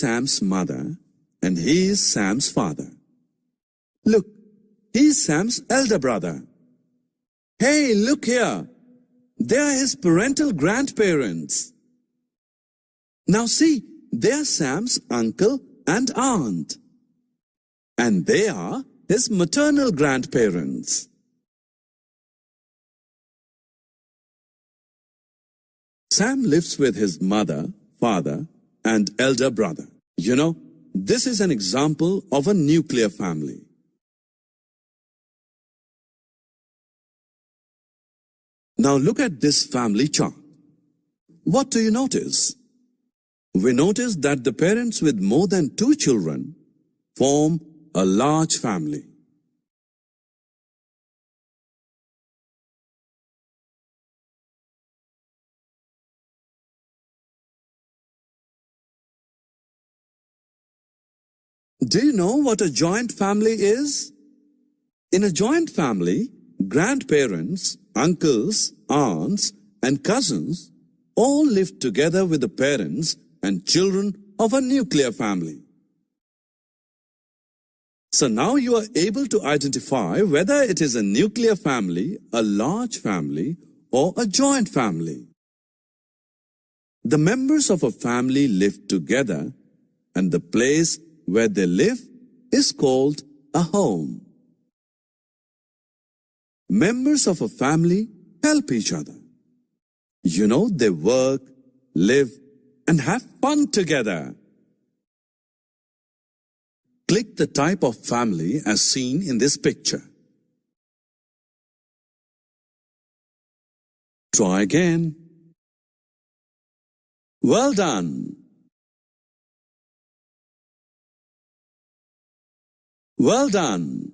Sam's mother and he is Sam's father. Look, he is Sam's elder brother. Hey, look here. They are his parental grandparents. Now see, they are Sam's uncle and aunt. And they are his maternal grandparents. Sam lives with his mother, father, and elder brother. You know, this is an example of a nuclear family. Now look at this family chart. What do you notice? We notice that the parents with more than 2 children form a large family. Do you know what a joint family is? In a joint family, grandparents, uncles, aunts, and cousins all live together with the parents and children of a nuclear family. So now you are able to identify whether it is a nuclear family, a large family, or a joint family. The members of a family live together, and the place where they live is called a home. Members of a family help each other. You know, they work, live, and have fun together. Click the type of family as seen in this picture. Try again. Well done. Well done.